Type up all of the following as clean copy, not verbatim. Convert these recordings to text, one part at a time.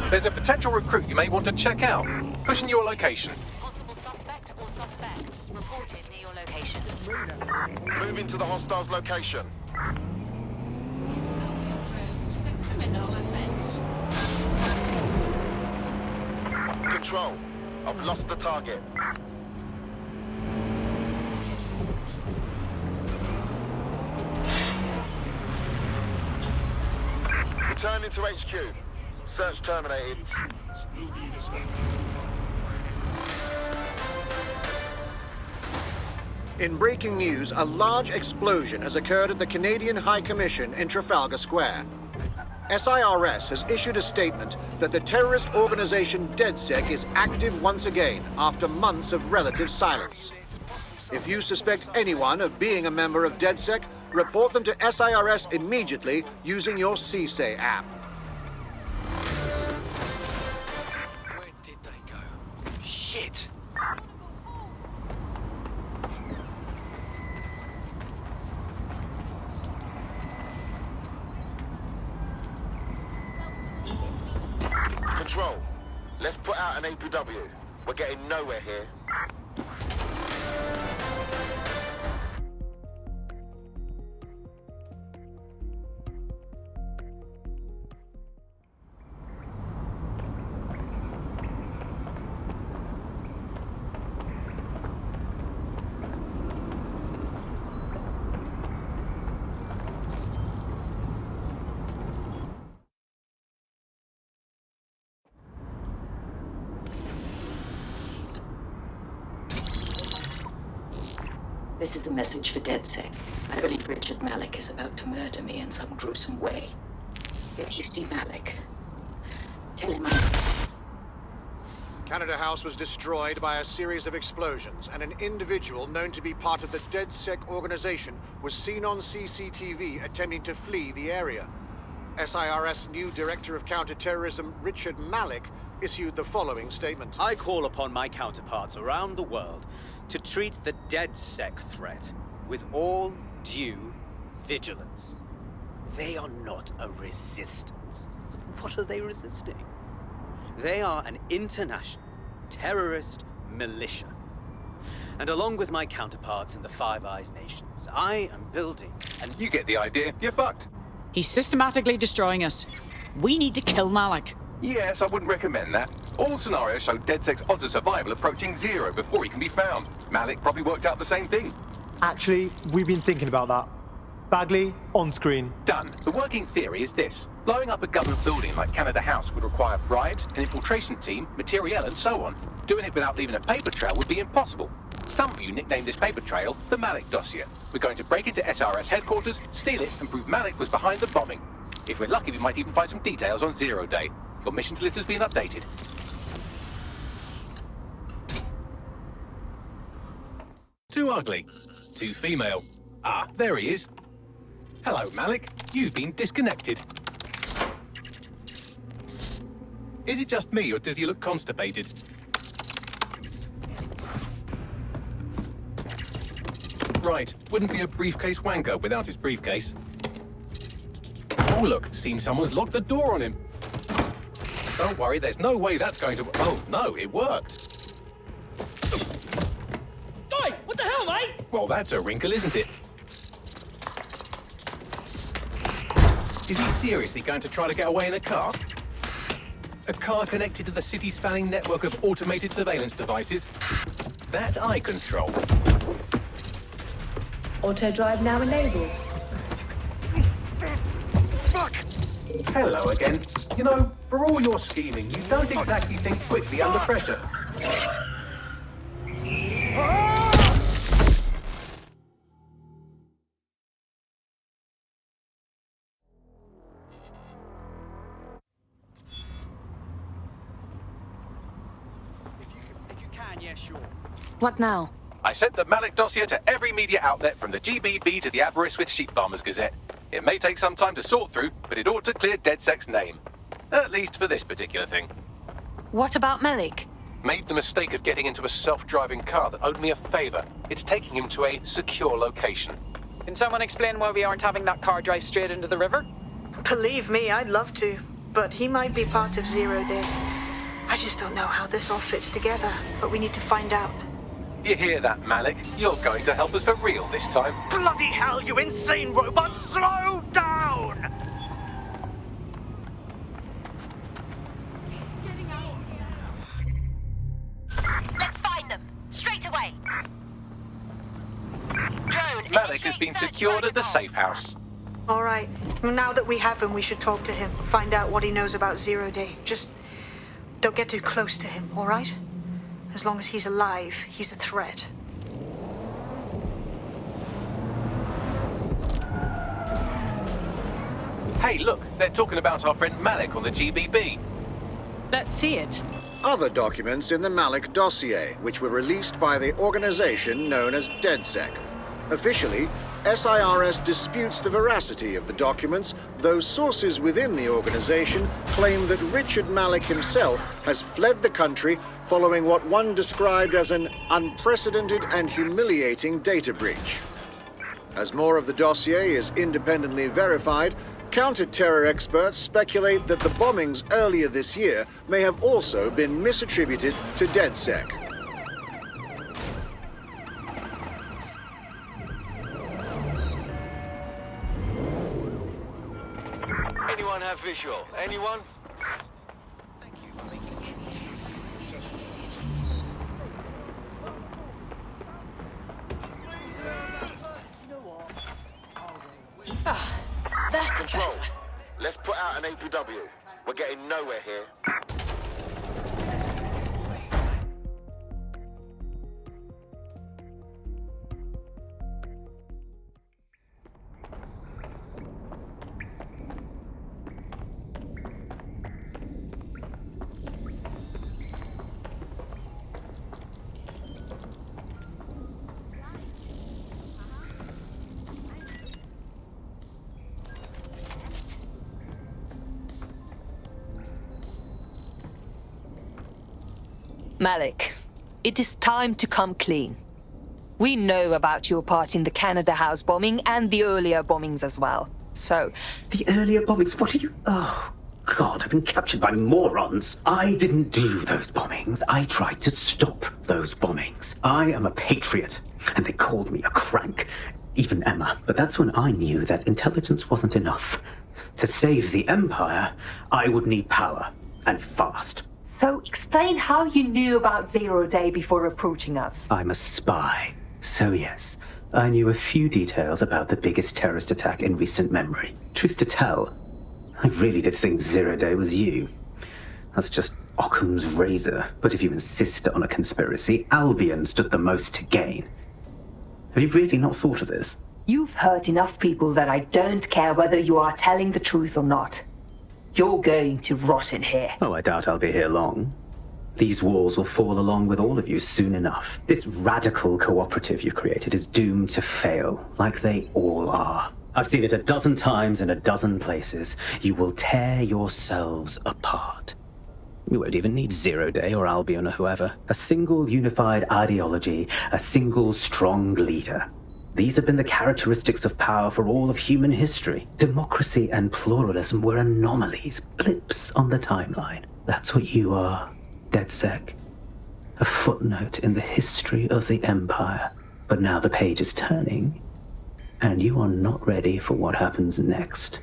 There's a potential recruit you may want to check out. Pushing your location. Possible suspect or suspects reported near your location. Moving to the hostile's location. Is a criminal offense. Control. I've lost the target. Returning to HQ. Search terminated. In breaking news, a large explosion has occurred at the Canadian High Commission in Trafalgar Square. SIRS has issued a statement that the terrorist organization DedSec is active once again after months of relative silence. If you suspect anyone of being a member of DedSec, report them to SIRS immediately using your CSAY app. Where did they go? Shit! Control. Let's put out an APW. We're getting nowhere here. This is a message for DedSec. I believe Richard Malik is about to murder me in some gruesome way. If you see Malik, tell him Canada House was destroyed by a series of explosions, and an individual known to be part of the DedSec organization was seen on CCTV attempting to flee the area. SIRS new Director of Counterterrorism, Richard Malik, issued the following statement. I call upon my counterparts around the world to treat the DedSec threat with all due vigilance. They are not a resistance. What are they resisting? They are an international terrorist militia. And along with my counterparts in the Five Eyes nations, I am building an... You get the idea. You're fucked. He's systematically destroying us. We need to kill Malik. Yes, I wouldn't recommend that. All scenarios show DedSec's odds of survival approaching 0 before he can be found. Malik probably worked out the same thing. Actually, we've been thinking about that. Bagley, on screen. Done. The working theory is this. Blowing up a government building like Canada House would require bribes, an infiltration team, materiel, and so on. Doing it without leaving a paper trail would be impossible. Some of you nicknamed this paper trail the Malik dossier. We're going to break into SRS headquarters, steal it, and prove Malik was behind the bombing. If we're lucky, we might even find some details on Zero Day. Your missions list has been updated. Too ugly. Too female. Ah, there he is. Hello, Malik. You've been disconnected. Is it just me, or does he look constipated? Right. Wouldn't be a briefcase wanker without his briefcase. Oh, look. Seems someone's locked the door on him. Don't worry, there's no way that's going to... Oh, no, it worked. Oi! What the hell, mate? Well, that's a wrinkle, isn't it? Is he seriously going to try to get away in a car? A car connected to the city-spanning network of automated surveillance devices? That I control. Auto drive now enabled. Fuck! Hello again. You know, for all your scheming, you don't exactly think quickly under pressure. If you can, yeah, sure. What now? I sent the Malik dossier to every media outlet from the GBB to the Aberystwyth Sheep Farmers Gazette. It may take some time to sort through, but it ought to clear DedSec's name. At least for this particular thing. What about Malik? Made the mistake of getting into a self-driving car that owed me a favor. It's taking him to a secure location. Can someone explain why we aren't having that car drive straight into the river? Believe me, I'd love to. but he might be part of Zero Day. I just don't know how this all fits together, but we need to find out. You hear that, Malik? You're going to help us for real this time. Bloody hell, you insane robot! Slow down! Let's find them. Straight away. Drone. Malik has been secured at the safe house. All right. Well, now that we have him, we should talk to him. Find out what he knows about Zero Day. Just don't get too close to him, all right? As long as he's alive, he's a threat. Hey, look, they're talking about our friend Malik on the GBB. Let's see it. Other documents in the Malik dossier, which were released by the organization known as DedSec. Officially, SIRS disputes the veracity of the documents, though sources within the organization claim that Richard Malik himself has fled the country following what one described as an unprecedented and humiliating data breach. As more of the dossier is independently verified, counter-terror experts speculate that the bombings earlier this year may have also been misattributed to DedSec. Anyone have visual? Anyone? That's Control. better. Let's put out an APW. We're getting nowhere here. Malik, it is time to come clean. We know about your part in the Canada House bombing and the earlier bombings as well. So... The earlier bombings? What are you... Oh, God, I've been captured by morons. I didn't do those bombings. I tried to stop those bombings. I am a patriot, and they called me a crank. Even Emma. But that's when I knew that intelligence wasn't enough. To save the Empire, I would need power, and fast. So explain how you knew about Zero Day before approaching us. I'm a spy. So yes, I knew a few details about the biggest terrorist attack in recent memory. Truth to tell, I really did think Zero Day was you. That's just Occam's razor. But if you insist on a conspiracy, Albion stood the most to gain. Have you really not thought of this? You've hurt enough people that I don't care whether you are telling the truth or not. You're going to rot in here. Oh, I doubt I'll be here long. These walls will fall along with all of you soon enough. This radical cooperative you created is doomed to fail, like they all are. I've seen it a dozen times in a dozen places. You will tear yourselves apart. We won't even need Zero Day or Albion or whoever. A single unified ideology, a single strong leader. These have been the characteristics of power for all of human history. Democracy and pluralism were anomalies, blips on the timeline. That's what you are, DedSec. A footnote in the history of the Empire. But now the page is turning, and you are not ready for what happens next.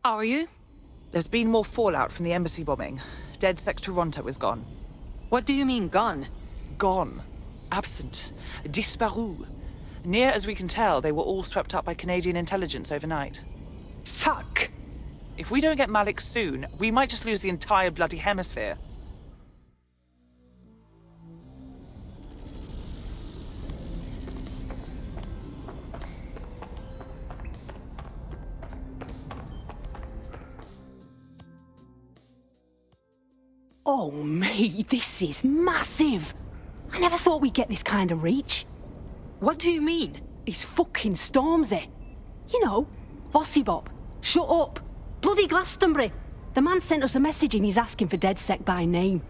How are you? There's been more fallout from the embassy bombing. DedSec Toronto is gone. What do you mean, gone? Gone. Absent. Disparu. Near as we can tell, they were all swept up by Canadian intelligence overnight. Fuck! If we don't get Malik soon, we might just lose the entire bloody hemisphere. Oh, mate, this is massive! I never thought we'd get this kind of reach. What do you mean? It's fucking Stormzy. You know, Bossy Bob. Shut up. Bloody Glastonbury. The man sent us a message and he's asking for DedSec by name.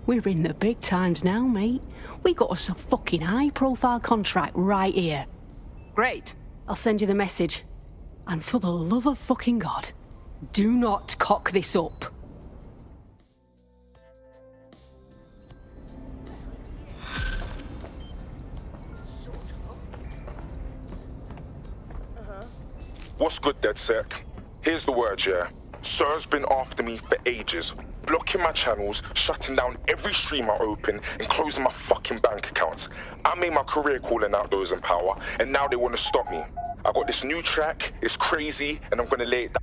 We're in the big times now, mate. We got us a fucking high-profile contract right here. Great. I'll send you the message. And for the love of fucking God, do not cock this up. What's good, DedSec? Here's the word, yeah. Sir's been after me for ages, blocking my channels, shutting down every stream I open, and closing my fucking bank accounts. I made my career calling out those in power, and now they want to stop me. I got this new track, it's crazy, and I'm gonna lay it down.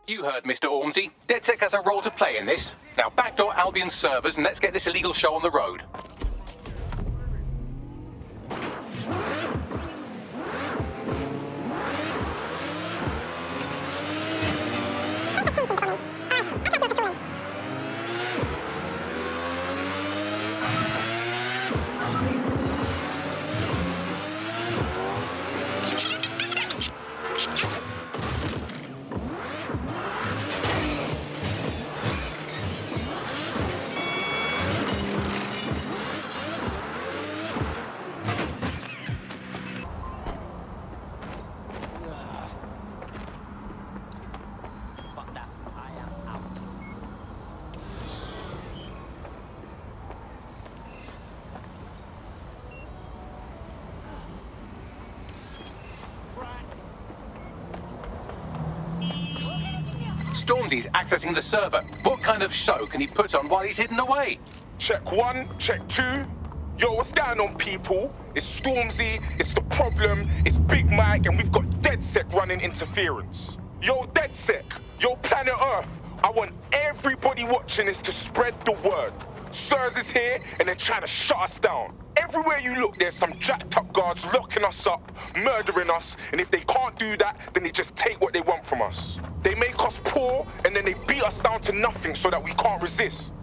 You heard, Mr. Ormsey. DedSec has a role to play in this. Now backdoor Albion's servers and let's get this illegal show on the road. Stormzy's accessing the server. What kind of show can he put on while he's hidden away? Check 1, check 2. Yo, what's going on, people? It's Stormzy, it's The Problem, it's Big Mike, and we've got DedSec running interference. Yo, DedSec, yo, Planet Earth, I want everybody watching this to spread the word. Sirs is here, and they're trying to shut us down. Everywhere you look, there's some jacked up guards locking us up, murdering us, and if they can't do that, then they just take what they want from us. They make us poor, and then they beat us down to nothing so that we can't resist.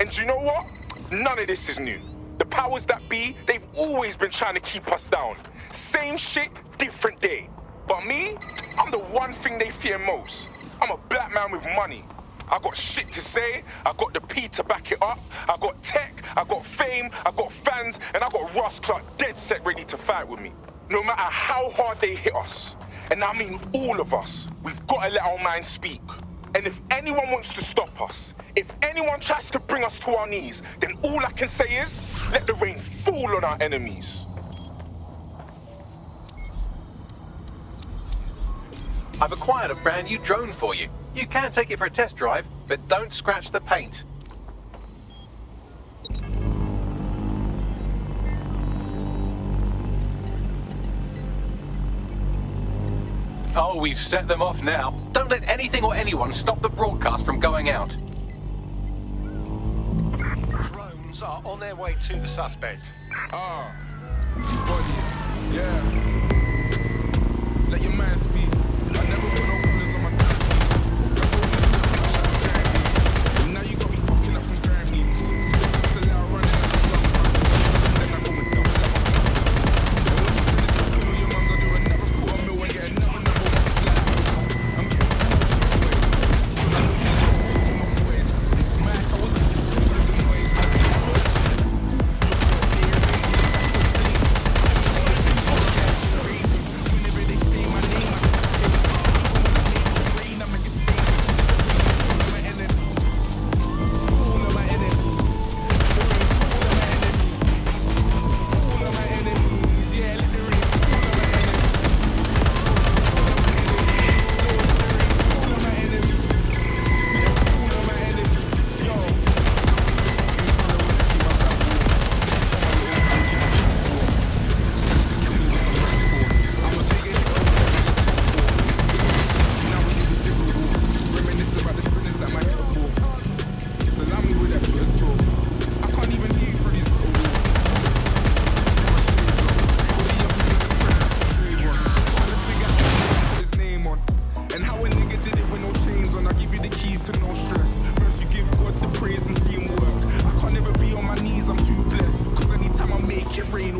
And do you know what? None of this is new. The powers that be, they've always been trying to keep us down. Same shit, different day. But me, I'm the one thing they fear most. I'm a black man with money. I got shit to say, I got the P to back it up, I got tech, I got fame, I got fans, and I got Ross Clark DedSec ready to fight with me. No matter how hard they hit us, and I mean all of us, we've got to let our minds speak. And if anyone wants to stop us, if anyone tries to bring us to our knees, then all I can say is, let the rain fall on our enemies. I've acquired a brand new drone for you. You can take it for a test drive, but don't scratch the paint. Oh, we've set them off now. Don't let anything or anyone stop the broadcast from going out. Drones are on their way to the suspect. Body, yeah. Let your man speak. I never put no coolers on my timepiece. I told you to do this, and now you got me fucking up some grand needs. So now I run it like a drum. Then I go and double up. And when you finish fucking with your mums, I do another quarter mil and get another I'm getting so now my boys. Man, I wasn't with the noise.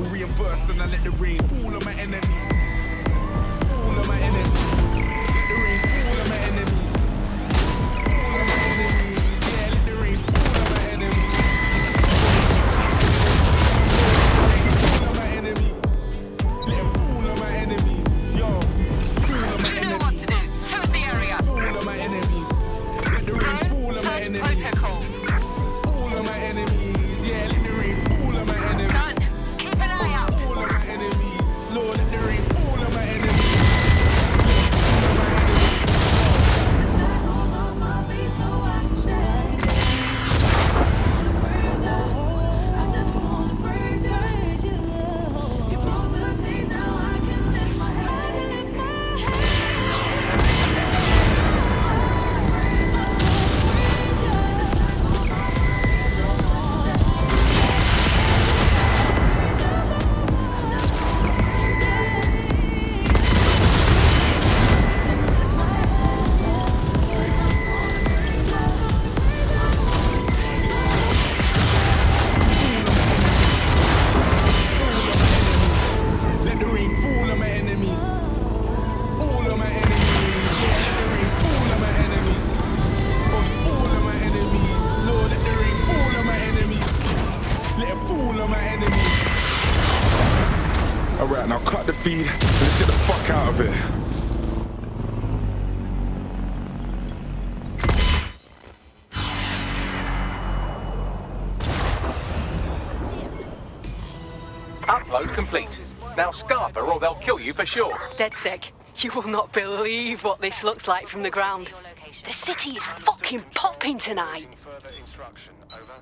all reimbursed and I let the rain fall on my enemies. Fall on my enemies. Let the rain fall on my enemies. Fall on my enemies. Yeah, let the rain fall on my enemies. Fall on my enemies. Let it fall on my enemies. Yo, fall on my enemies. You know what to do. Search the area. Fall on my enemies. Let the rain fall on my enemies. Fall on my enemies. Yeah, let the rain fall on my enemies. Gun, keep an eye out. Fall on my enemies. Lord, let the rain fall on my enemies. Let the rain fall on my enemies. All of my enemies. Yeah, let the rain fall on my enemies. All of my enemies. Lord, let the rain fall on my enemies. Let it fall on my enemies. Alright, now cut the feed. Let's get the fuck out of here. Upload complete. Now scarper or they'll kill you for sure. DedSec, you will not believe what this looks like from the ground. The city is fucking popping tonight. Further instruction, over.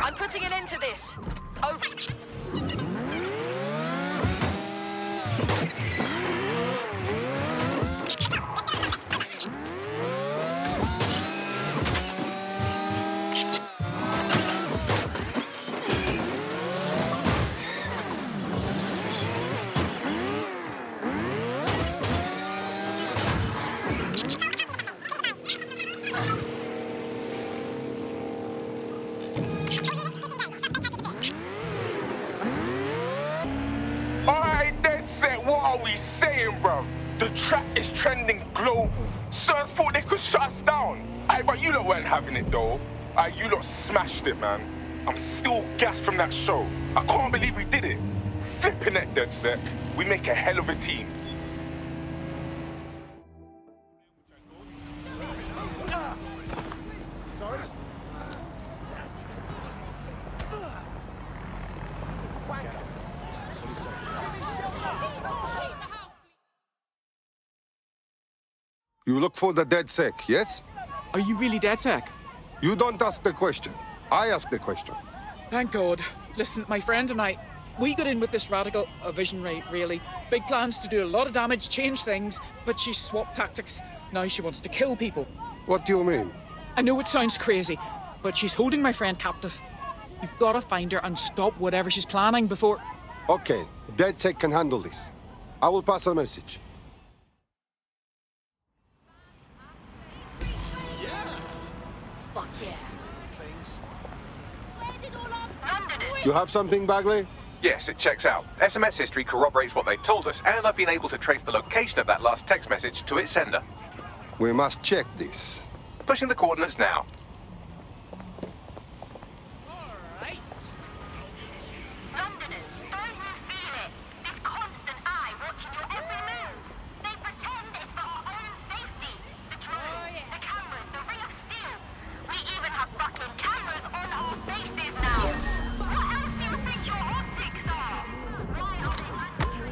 I'm putting an end to this. Over. Alright, dead set, what are we saying, bro? The track is trending global. Certain thought they could shut us down. Aye, but you lot weren't having it though. Aye, you lot smashed it, man. I'm still gassed from that show. I can't believe we did it. Flipping it, dead set. We make a hell of a team. You look for the DedSec, yes? Are you really DedSec? You don't ask the question. I ask the question. Thank God. Listen, my friend and I, we got in with this radical visionary, really. Big plans to do a lot of damage, change things, but she swapped tactics. Now she wants to kill people. What do you mean? I know it sounds crazy, but she's holding my friend captive. You've got to find her and stop whatever she's planning before... Okay, DedSec can handle this. I will pass a message. Fuck yeah. You have something, Bagley? Yes, it checks out. SMS history corroborates what they told us, and I've been able to trace the location of that last text message to its sender. We must check this. Pushing the coordinates now.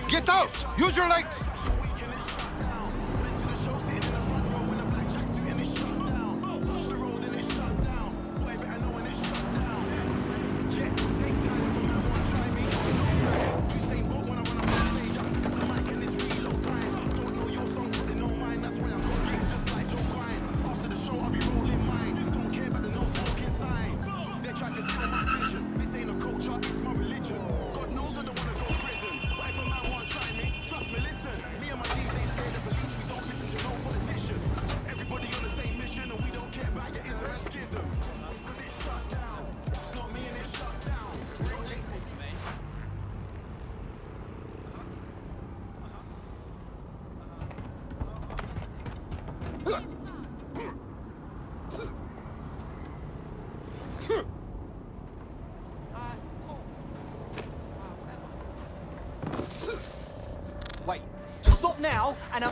Get out! Use your legs! Wait, stop now and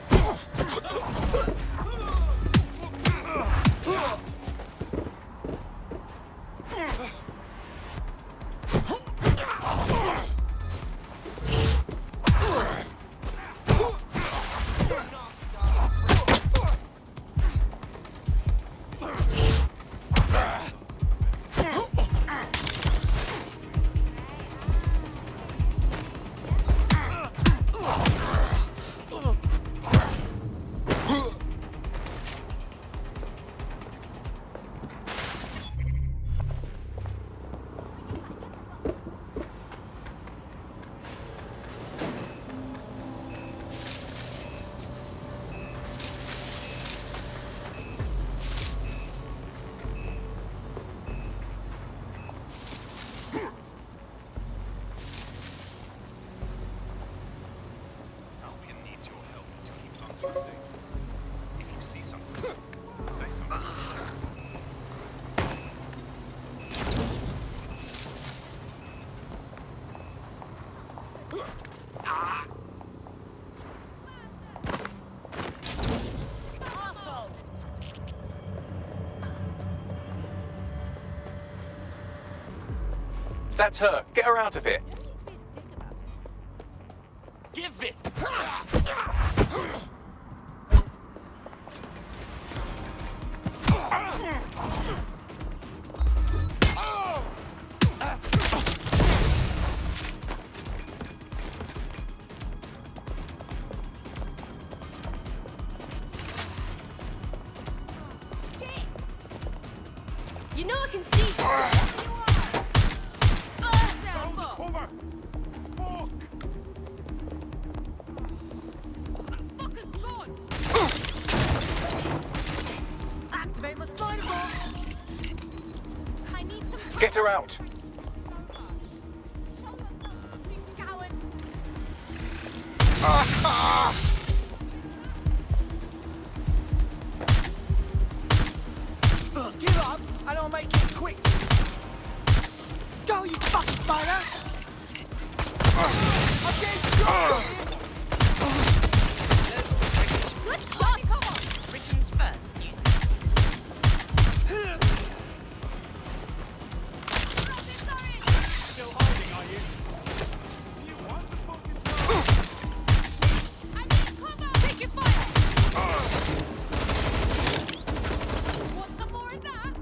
If you see something, say something. That's her. Get her out of here. Give it! You know I can see. Activate my spinal cord. I need some. Get her out. Coward. give up and I'll make it quick. Go, you fucking spider! I'm getting shot! Good shot. Come on. Britain's first. Still hiding, are you? I need cover. Take your fire. Want some more of that?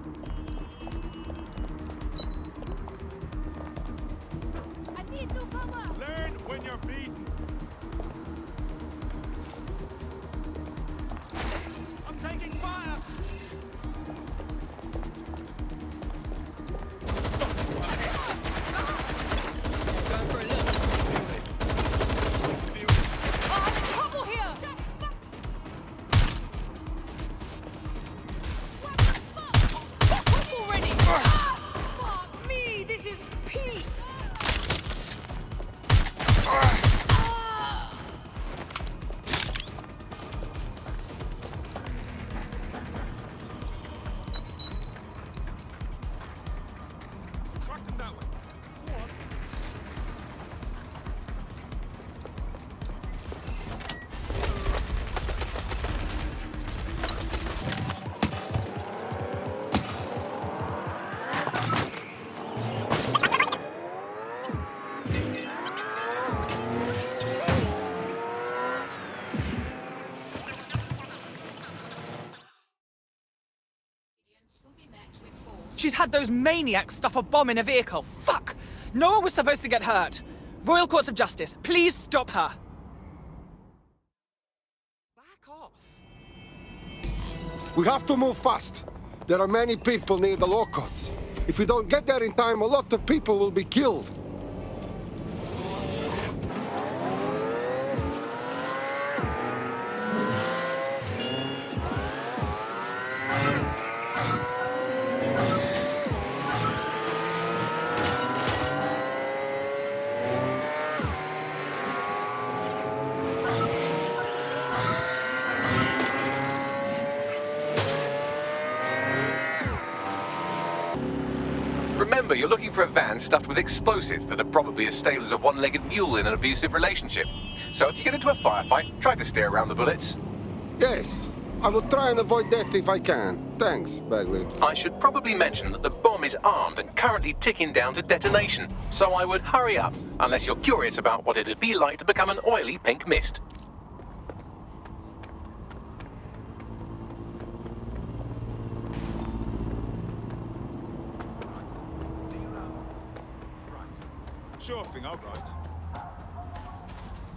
I need new cover. Learn when you're beaten. I'm taking fire! Going for a look. Oh, I'm in trouble here. Fuck off already. Fuck me. This is peak. Track them that way. Go on. She's had those maniacs stuff a bomb in a vehicle. Fuck! No one was supposed to get hurt. Royal Courts of Justice, please stop her. We have to move fast. There are many people near the lockups. If we don't get there in time, a lot of people will be killed. Remember, you're looking for a van stuffed with explosives that are probably as stable as a one-legged mule in an abusive relationship. So if you get into a firefight, try to steer around the bullets. Yes, I will try and avoid death if I can. Thanks, Bagley. I should probably mention that the bomb is armed and currently ticking down to detonation, so I would hurry up, unless you're curious about what it'd be like to become an oily pink mist. Sure thing, I'll ride.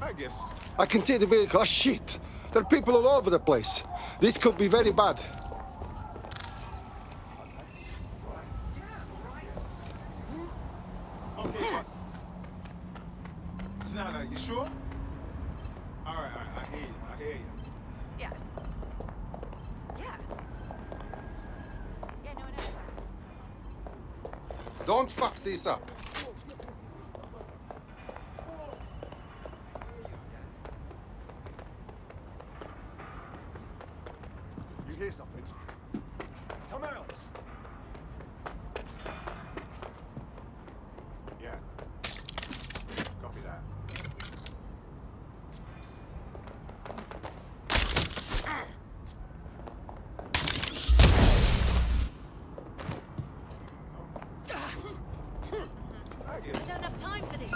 I guess. I can see the vehicle. Ah, shit! There are people all over the place. This could be very bad. Okay, no, you sure? All right, I hear you. Yeah. Yeah. Yeah, no. Don't fuck this up. You hear something? Come out! Yeah. Copy that. I don't have time for this.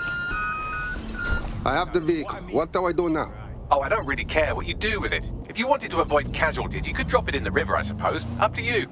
I have the vehicle. What do I do now? Oh, I don't really care what you do with it. If you wanted to avoid casualties, you could drop it in the river, I suppose. Up to you.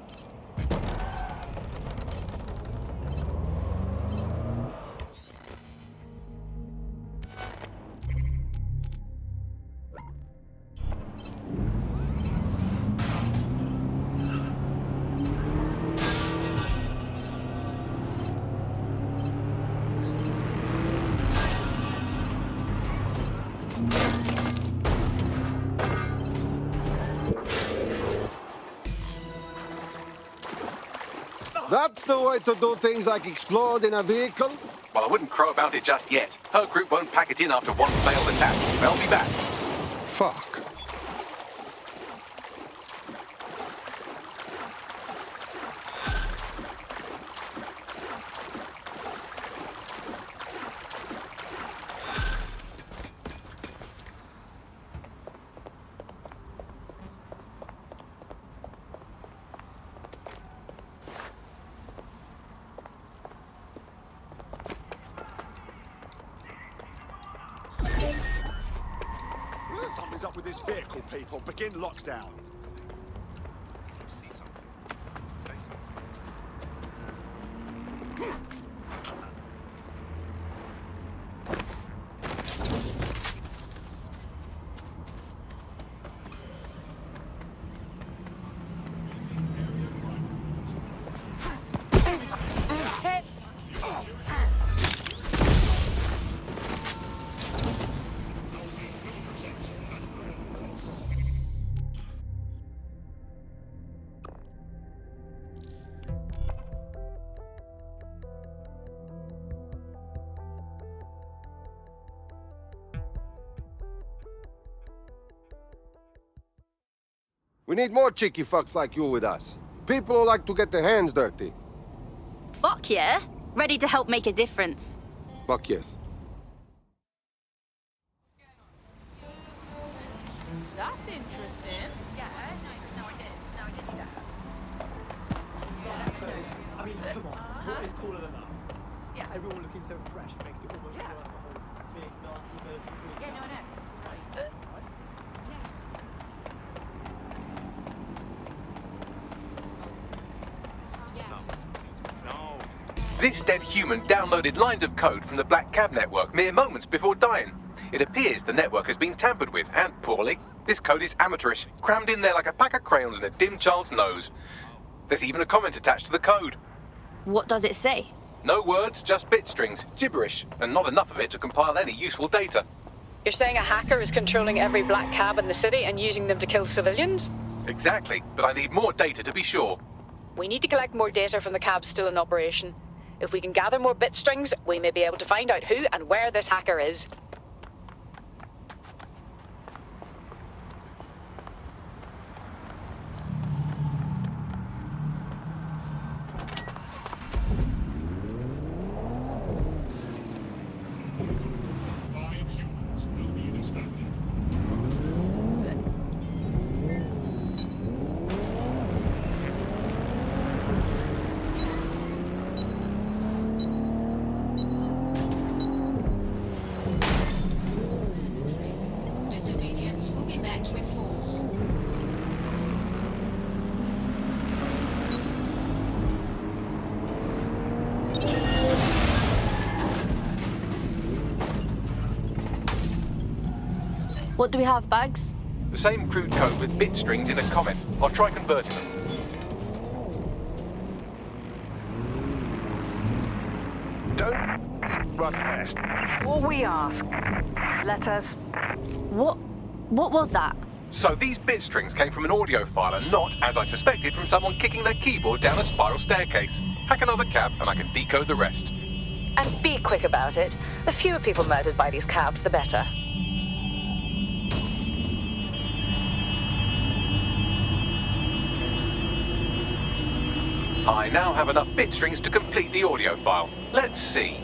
That's the way to do things like explode in a vehicle? Well, I wouldn't crow about it just yet. Her group won't pack it in after one failed attack. They'll be back. Fuck. Something's up with this vehicle, people. Begin lockdown. If you see something, say something. We need more cheeky fucks like you with us. People who like to get their hands dirty. Fuck yeah. Ready to help make a difference. Fuck yes. That's interesting. Yeah, no, I did do that. I mean, come on. What is cooler than that? Yeah. Everyone looking so fresh makes it almost worth the whole big, nasty, dirty green. Yeah, no, I know. Yes. No. This dead human downloaded lines of code from the Black Cab network mere moments before dying. It appears the network has been tampered with, and poorly. This code is amateurish, crammed in there like a pack of crayons in a dim child's nose. There's even a comment attached to the code. What does it say? No words, just bit strings, gibberish, and not enough of it to compile any useful data. You're saying a hacker is controlling every black cab in the city and using them to kill civilians? Exactly, but I need more data to be sure. We need to collect more data from the cabs still in operation. If we can gather more bit strings, we may be able to find out who and where this hacker is. What do we have, Bags? The same crude code with bit strings in a comment. I'll try converting them. Don't run fast. All we ask, let us... What was that? So these bit strings came from an audio file and not, as I suspected, from someone kicking their keyboard down a spiral staircase. Hack another cab and I can decode the rest. And be quick about it. The fewer people murdered by these cabs, the better. I now have enough bit strings to complete the audio file. Let's see.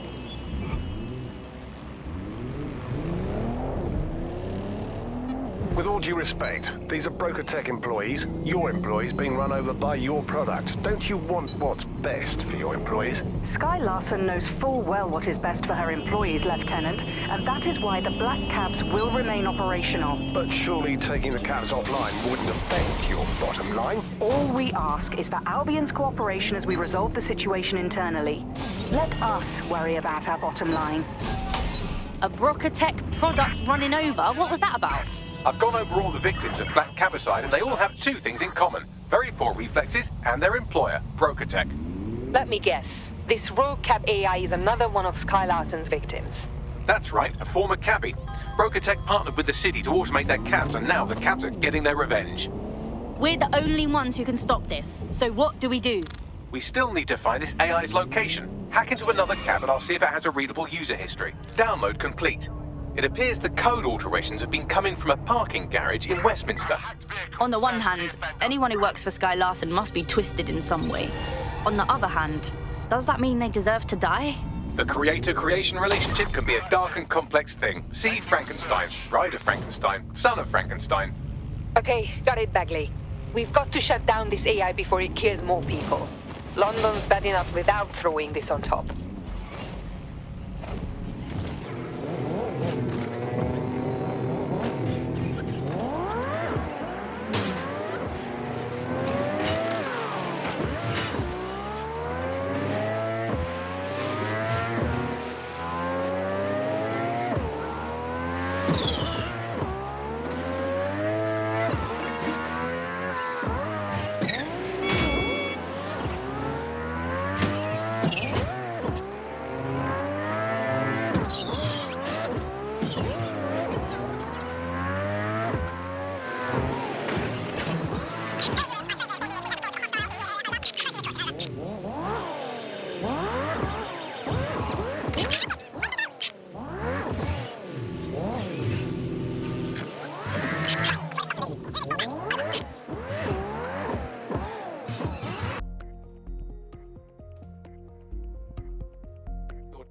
With all due respect, these are Broker Tech employees, your employees being run over by your product. Don't you want what's best for your employees? Sky Larson knows full well what is best for her employees, Lieutenant, and that is why the black cabs will remain operational. But surely taking the cabs offline wouldn't affect your bottom line? All we ask is for Albion's cooperation as we resolve the situation internally. Let us worry about our bottom line. A Broker Tech product running over? What was that about? I've gone over all the victims of Black Cabicide and they all have two things in common. Very poor reflexes and their employer, Broker Tech. Let me guess. This rogue cab AI is another one of Sky Larson's victims. That's right, a former cabbie. Broker Tech partnered with the city to automate their cabs and now the cabs are getting their revenge. We're the only ones who can stop this. So what do we do? We still need to find this AI's location. Hack into another cab and I'll see if it has a readable user history. Download complete. It appears the code alterations have been coming from a parking garage in Westminster. On the one hand, anyone who works for Sky Larson must be twisted in some way. On the other hand, does that mean they deserve to die? The creator-creation relationship can be a dark and complex thing. See Frankenstein, Bride of Frankenstein, Son of Frankenstein. Okay, got it, Bagley. We've got to shut down this AI before it kills more people. London's bad enough without throwing this on top.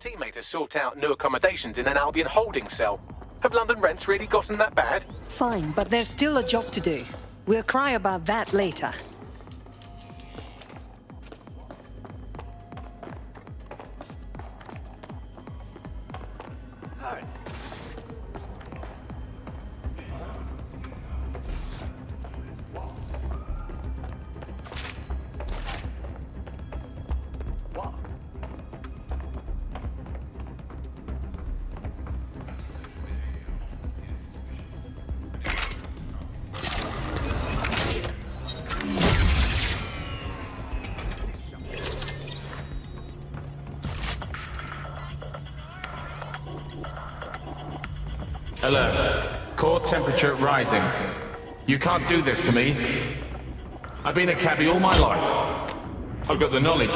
Teammate to sort out new accommodations in an Albion holding cell. Have London rents really gotten that bad? Fine, but there's still a job to do. We'll cry about that later. Alert. Core temperature rising. You can't do this to me. I've been a cabbie all my life. I've got the knowledge.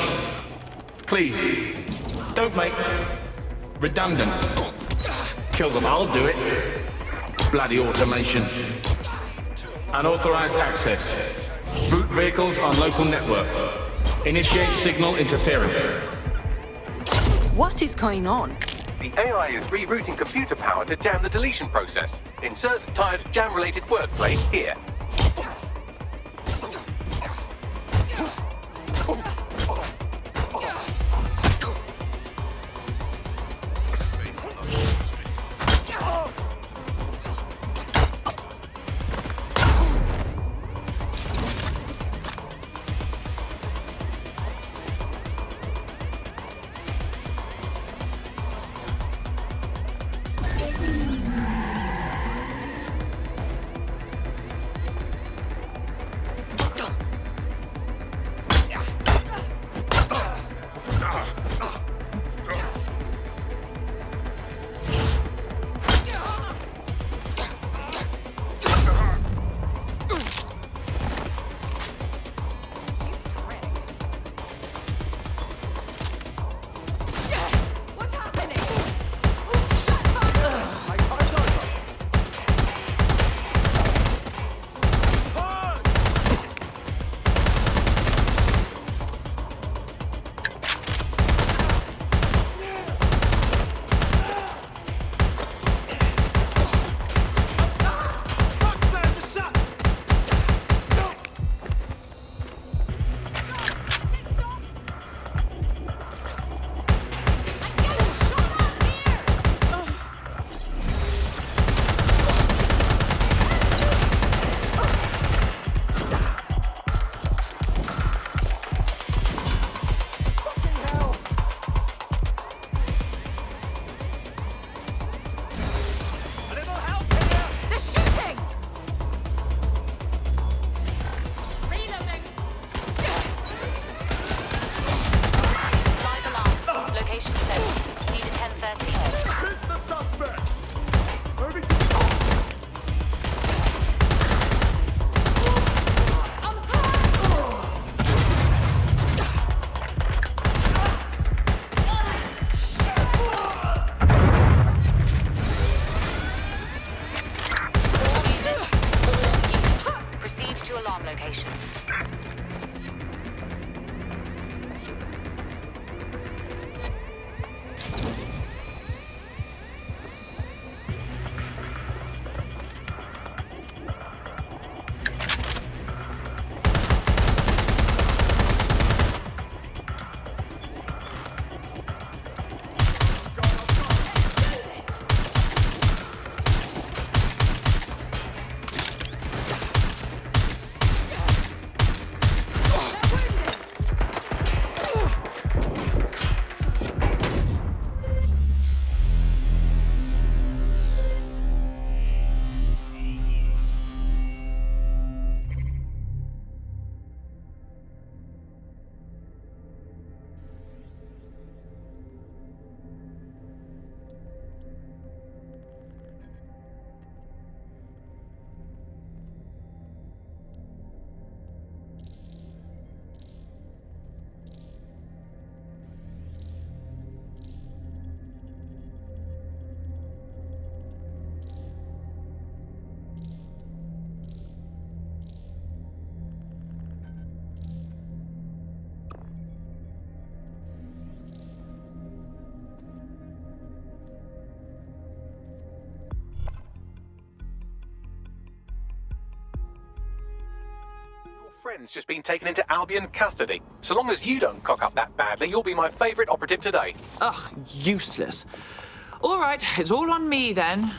Please, don't make redundant. Kill them, I'll do it. Bloody automation. Unauthorized access. Route vehicles on local network. Initiate signal interference. What is going on? The AI is rerouting computer power to jam the deletion process. Insert tired jam-related wordplay here. friend's just been taken into Albion custody. So long as you don't cock up that badly, you'll be my favourite operative today. Ugh, useless. All right, it's all on me then.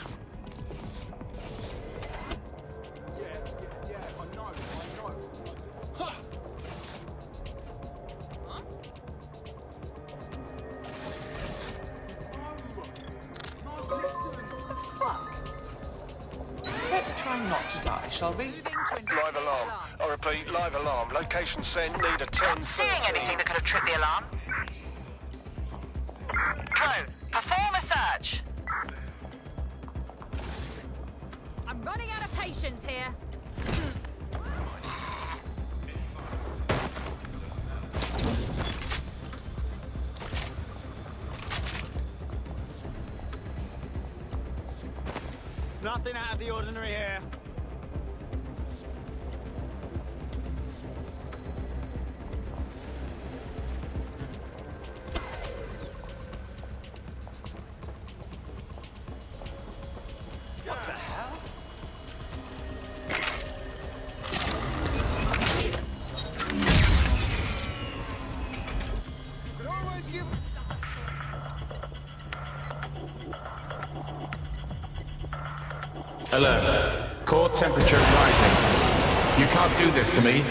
Let's try not to die, shall we? Live alarm. I repeat, live alarm. Location sent, need a 10. Seeing anything that could have tripped the alarm? Drone, perform a search. I'm running out of patience here. Nothing out of the ordinary here. What the hell? Alert. Core temperature rising. You can't do this to me.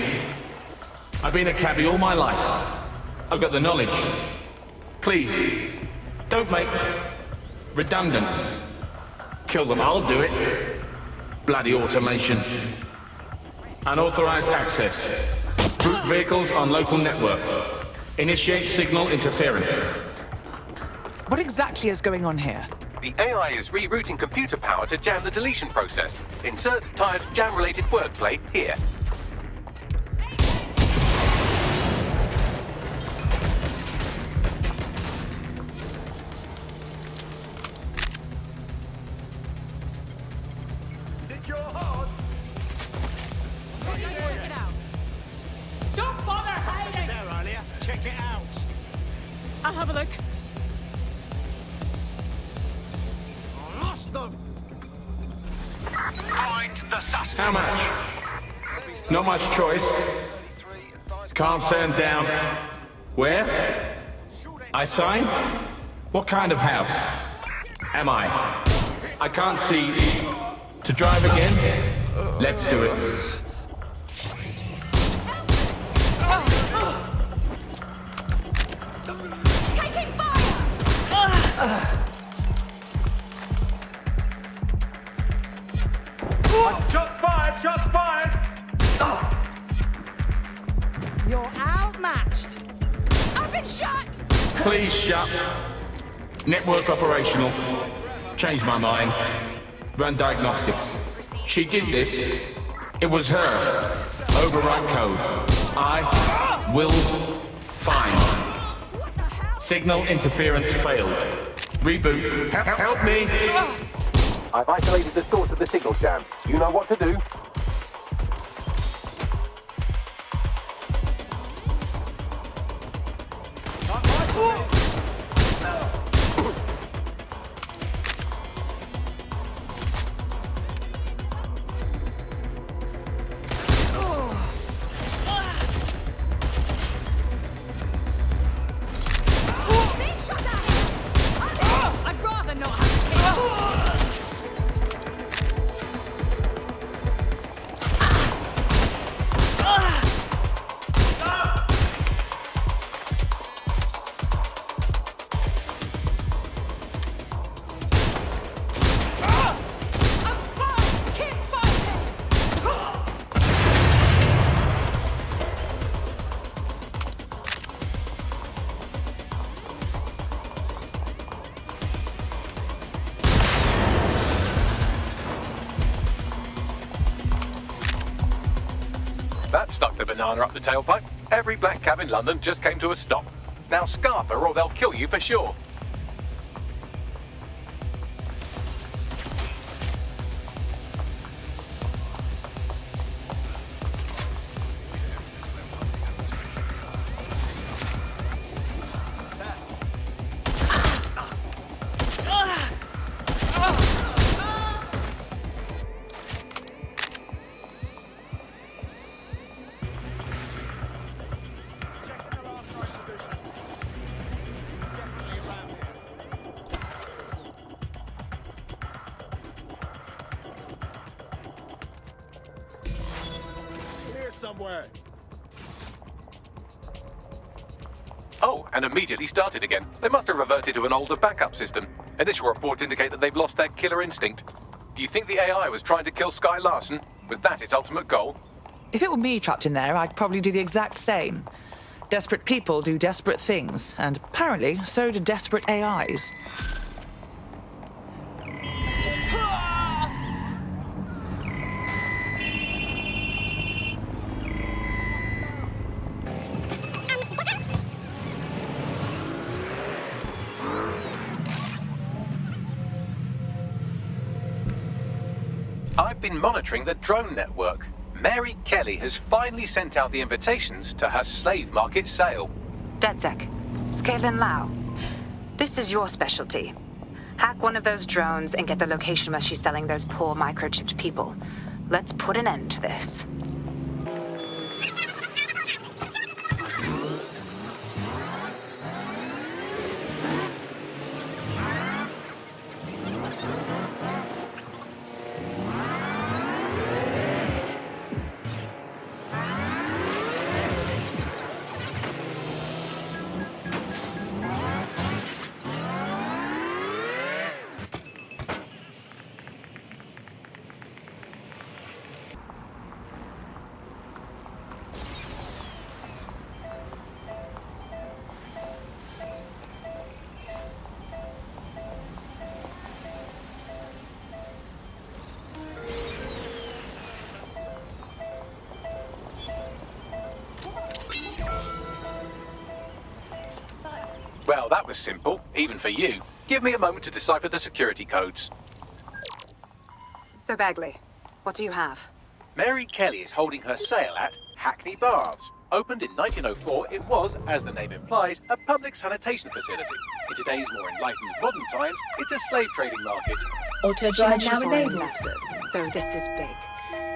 I've been a cabbie all my life. I've got the knowledge. Please, don't make redundant. Kill them, I'll do it. Bloody automation. Unauthorized access. Brute vehicles on local network. Initiate signal interference. What exactly is going on here? The AI is rerouting computer power to jam the deletion process. Insert tired jam-related wordplay here. Think you're hard? Check it out. Don't bother hiding! There earlier. Check it out. I'll have a look. Lost them. Find the suspect. How much? Not much choice. Can't turn down. Where? I sign? What kind of house? Am I? I can't see. To drive again? Let's do it. Taking fire! Shots fired! Shots fired! You're outmatched. I've been shot! Please shut. Network operational. Changed my mind. Run diagnostics. She did this. It was her. Overwrite code. I will find. Signal interference failed. Reboot. Help me. I've isolated the source of the signal jam. You know what to do. Being shot at! I'd rather not have to kill. That stuck the banana up the tailpipe. Every black cab in London just came to a stop. Now scarper or they'll kill you for sure. somewhere. Oh, and immediately started again. They must have reverted to an older backup system. Initial reports indicate that they've lost their killer instinct. Do you think the AI was trying to kill Sky Larson? Was that its ultimate goal? If it were me trapped in there, I'd probably do the exact same. Desperate people do desperate things, and apparently so do desperate AIs. I've been monitoring the drone network. Mary Kelly has finally sent out the invitations to her slave market sale. DedSec, it's Caitlin Lau. This is your specialty. Hack one of those drones and get the location where she's selling those poor microchipped people. Let's put an end to this. Well, that was simple, even for you. Give me a moment to decipher the security codes. So, Bagley, what do you have? Mary Kelly is holding her sale at Hackney Baths. Opened in 1904, it was, as the name implies, a public sanitation facility. In today's more enlightened modern times, it's a slave trading market. She mentioned foreign investors, so this is big.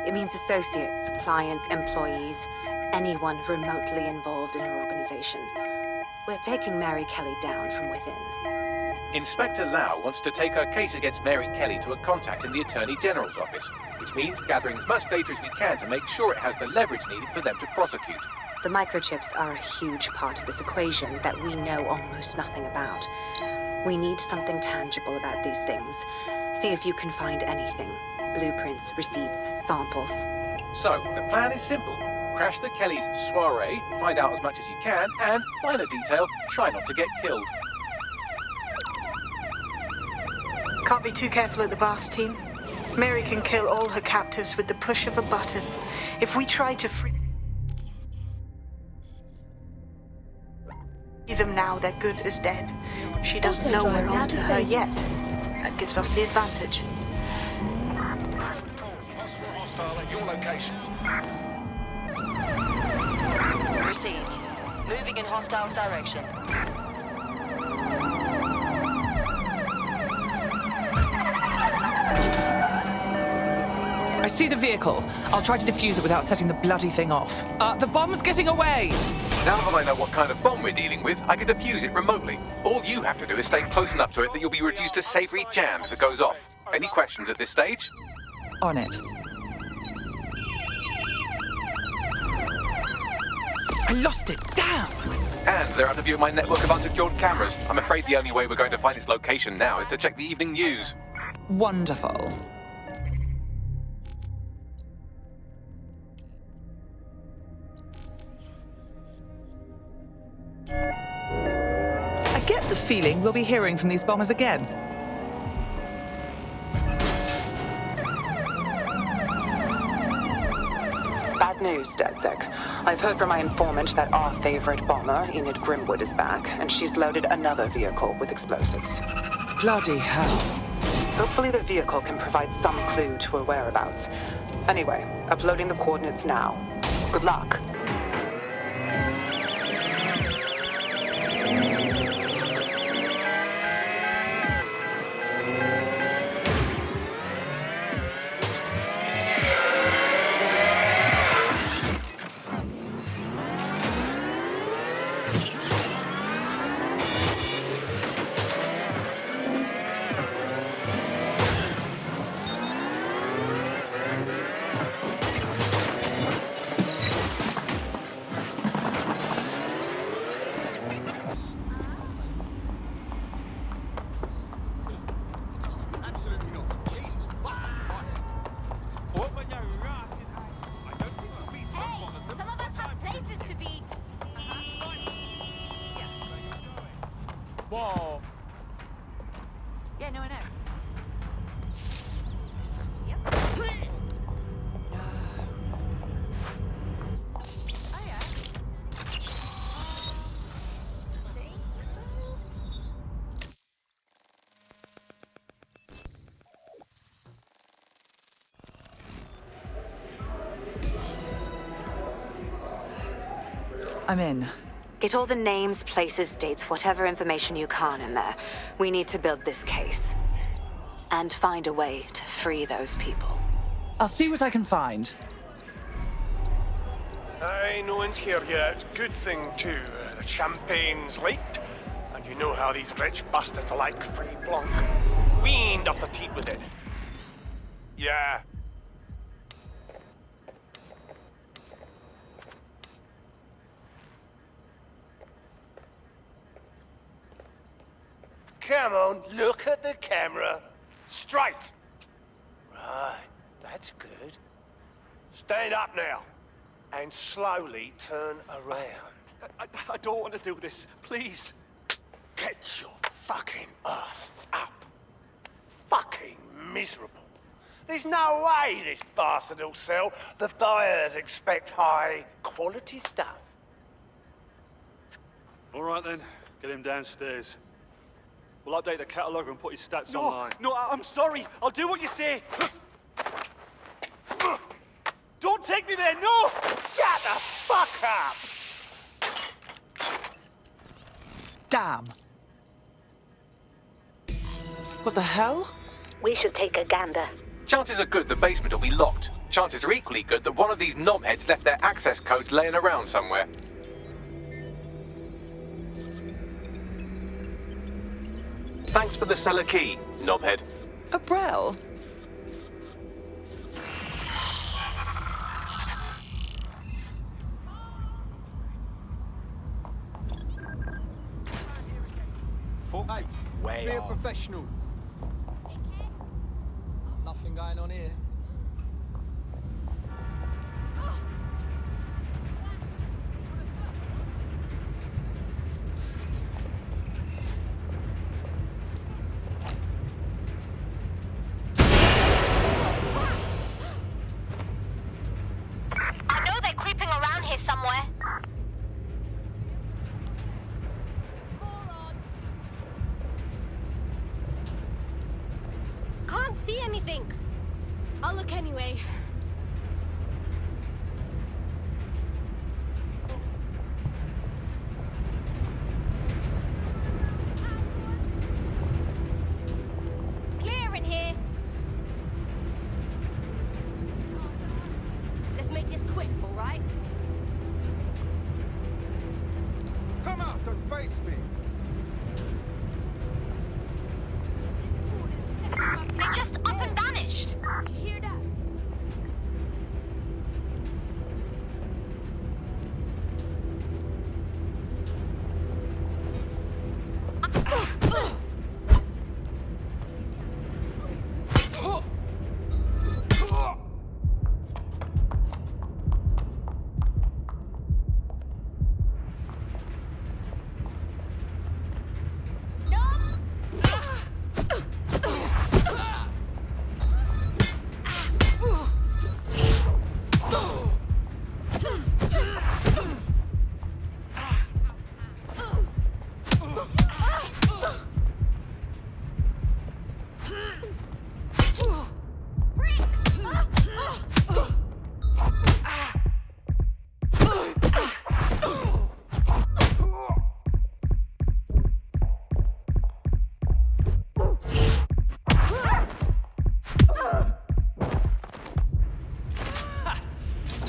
It means associates, clients, employees, anyone remotely involved in her organization. We're taking Mary Kelly down from within. Inspector Lau wants to take her case against Mary Kelly to a contact in the Attorney General's office, which means gathering as much data as we can to make sure it has the leverage needed for them to prosecute. The microchips are a huge part of this equation that we know almost nothing about. We need something tangible about these things. See if you can find anything. Blueprints, receipts, samples. So, the plan is simple. Crash the Kellys' soiree, find out as much as you can, and, minor detail, try not to get killed. Can't be too careful at the Baths team. Mary can kill all her captives with the push of a button. If we try to free them now, they're good as dead. She doesn't know we're on to her yet. That gives us the advantage. Hostile at your location. Received. Moving in hostiles' direction. I see the vehicle. I'll try to defuse it without setting the bloody thing off. The bomb's getting away! Now that I know what kind of bomb we're dealing with, I can defuse it remotely. All you have to do is stay close enough to it that you'll be reduced to savory jam if it goes off. Any questions at this stage? On it. I lost it! Damn! And they're out of view of my network of unsecured cameras. I'm afraid the only way we're going to find its location now is to check the evening news. Wonderful. I get the feeling we'll be hearing from these bombers again. Bad news, DedSec. I've heard from my informant that our favorite bomber, Enid Grimwood, is back, and she's loaded another vehicle with explosives. Bloody hell. Hopefully the vehicle can provide some clue to her whereabouts. Anyway, uploading the coordinates now. Good luck. Whoa. Yeah, no, I know. I'm in. Get all the names, places, dates, whatever information you can in there. We need to build this case. And find a way to free those people. I'll see what I can find. Aye, no one's here yet. Good thing, too. The champagne's late. And you know how these rich bastards like free Blanc. We ain't up the teat with it. Yeah. Come on, look at the camera. Straight. Right, that's good. Stand up now. And slowly turn around. I don't want to do this. Please. Get your fucking ass up. Fucking miserable. There's no way this bastard will sell. The buyers expect high quality stuff. All right then, get him downstairs. We'll update the catalogue and put his stats online. No, I'm sorry. I'll do what you say. Don't take me there, no! Shut the fuck up! Damn. What the hell? We should take a gander. Chances are good the basement will be locked. Chances are equally good that one of these knobheads left their access codes laying around somewhere. Thanks for the cellar key, knobhead. Abrel? Hey, be a professional. Nothing going on here. I know they're creeping around here somewhere. Can't see anything. I'll look anyway. Clear in here. Let's make this quick, all right? Come out and face me. They just up and vanished. Did you hear that?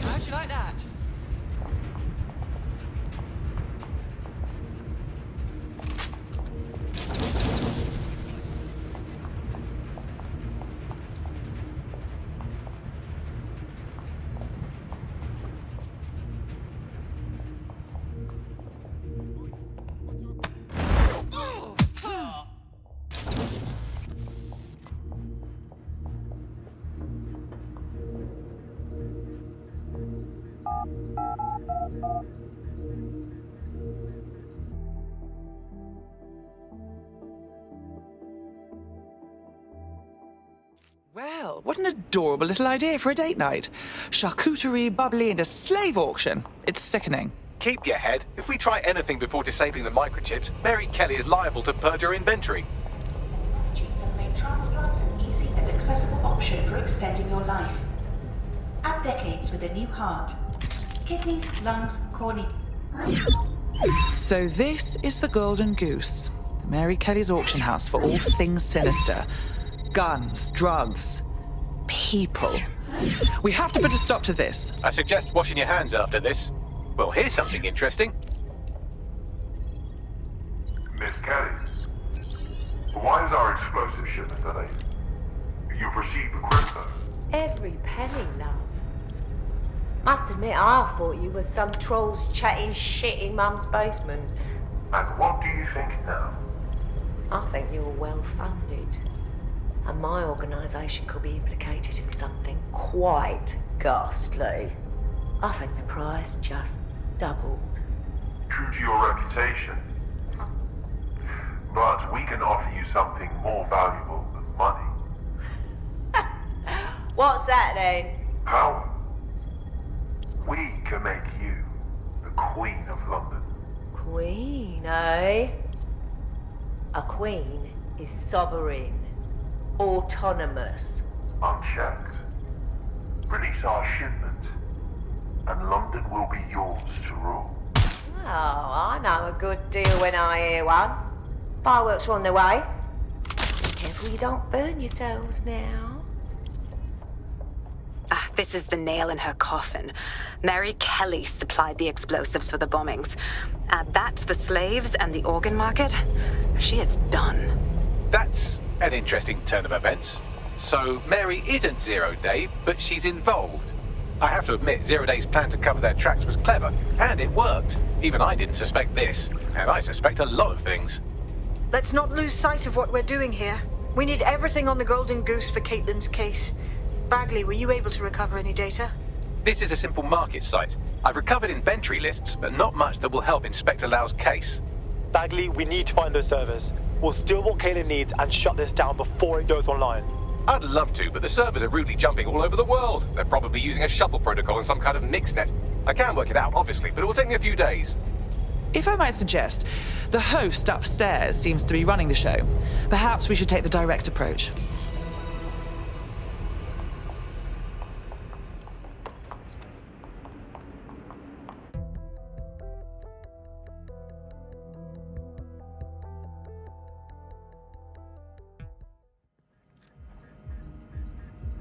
How'd you like that? Well, what an adorable little idea for a date night. Charcuterie, bubbly, and a slave auction. It's sickening. Keep your head. If we try anything before disabling the microchips, Mary Kelly is liable to purge her inventory. Has made transplants an easy and accessible option for extending your life. Add decades with a new heart. Kidneys, lungs, cornea. So this is the Golden Goose, Mary Kelly's auction house for all things sinister. Guns, drugs, people. We have to put a stop to this. I suggest washing your hands after this. Well, here's something interesting. Miss Kelly, why is our explosive shipment delayed? You've received the crypto. Every penny, love. Must admit, I thought you were some trolls chatting shit in Mum's basement. And what do you think now? I think you're well funded. And my organisation could be implicated in something quite ghastly. I think the price just doubled. True to your reputation. But we can offer you something more valuable than money. What's that then? Power. We can make you the Queen of London. Queen, eh? A queen is sovereign, autonomous. Unchecked. Release our shipment, and London will be yours to rule. Oh, I know a good deal when I hear one. Fireworks are on their way. Be careful you don't burn yourselves now. This is the nail in her coffin. Mary Kelly supplied the explosives for the bombings. Add that to the slaves and the organ market, she is done. That's an interesting turn of events. So Mary isn't Zero Day, but she's involved. I have to admit, Zero Day's plan to cover their tracks was clever, and it worked. Even I didn't suspect this, and I suspect a lot of things. Let's not lose sight of what we're doing here. We need everything on the Golden Goose for Caitlin's case. Bagley, were you able to recover any data? This is a simple market site. I've recovered inventory lists, but not much that will help Inspector Lau's case. Bagley, we need to find those servers. We'll steal what Caitlin needs and shut this down before it goes online. I'd love to, but the servers are rudely jumping all over the world. They're probably using a shuffle protocol and some kind of mixnet. I can work it out, obviously, but it will take me a few days. If I might suggest, the host upstairs seems to be running the show. Perhaps we should take the direct approach.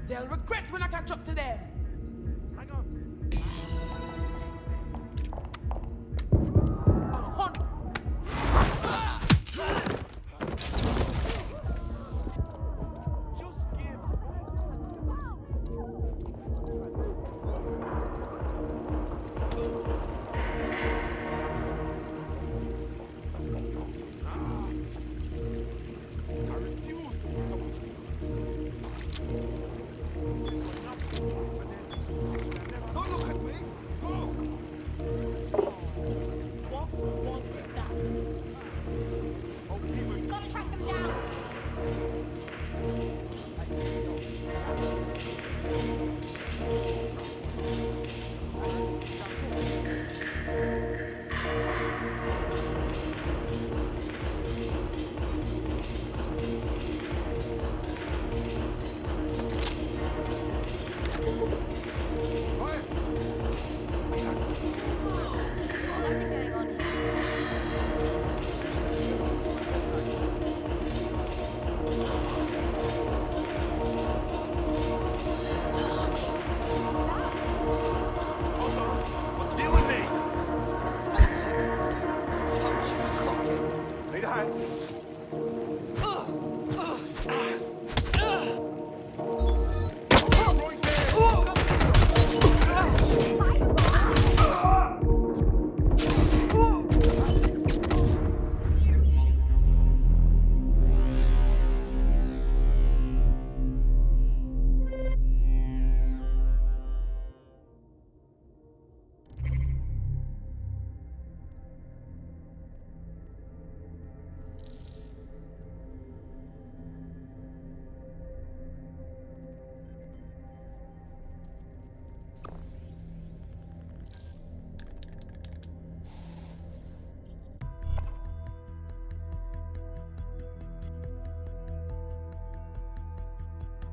They'll regret when I catch up to them. Hang on.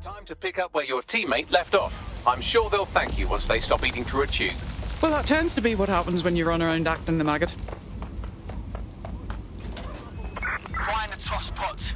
Time to pick up where your teammate left off. I'm sure they'll thank you once they stop eating through a tube. Well, that tends to be what happens when you run around acting the maggot. Find the top spots.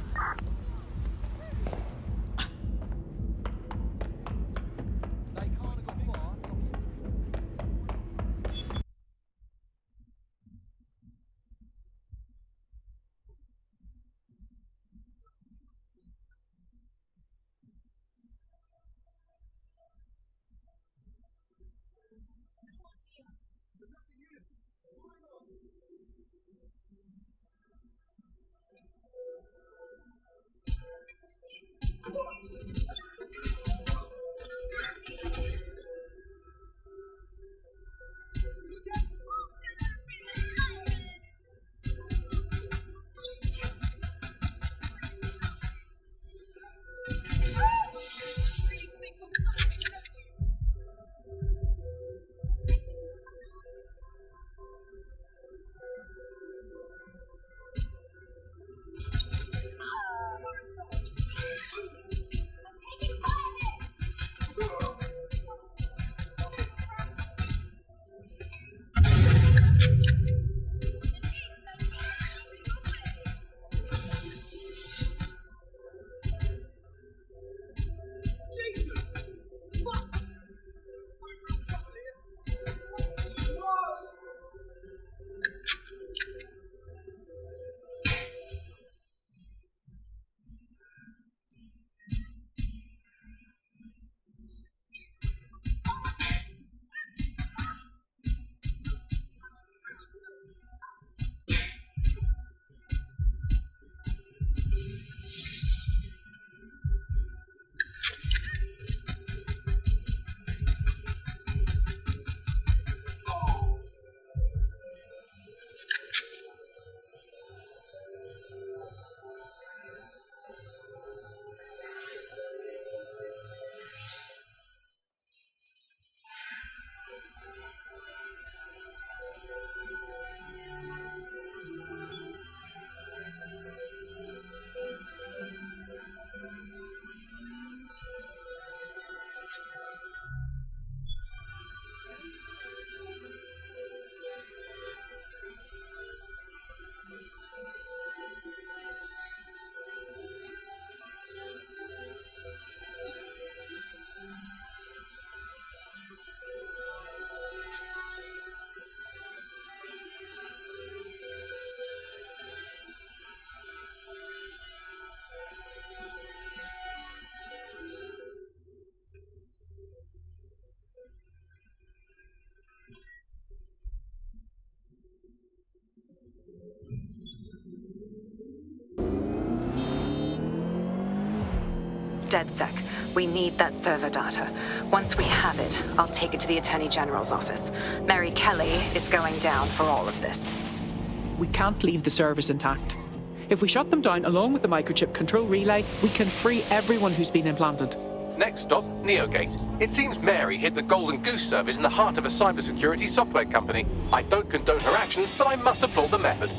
DedSec, we need that server data. Once we have it, I'll take it to the Attorney General's office. Mary Kelly is going down for all of this. We can't leave the servers intact. If we shut them down along with the microchip control relay, we can free everyone who's been implanted. Next stop, Neogate. It seems Mary hid the Golden Goose service in the heart of a cybersecurity software company. I don't condone her actions, but I must applaud the method.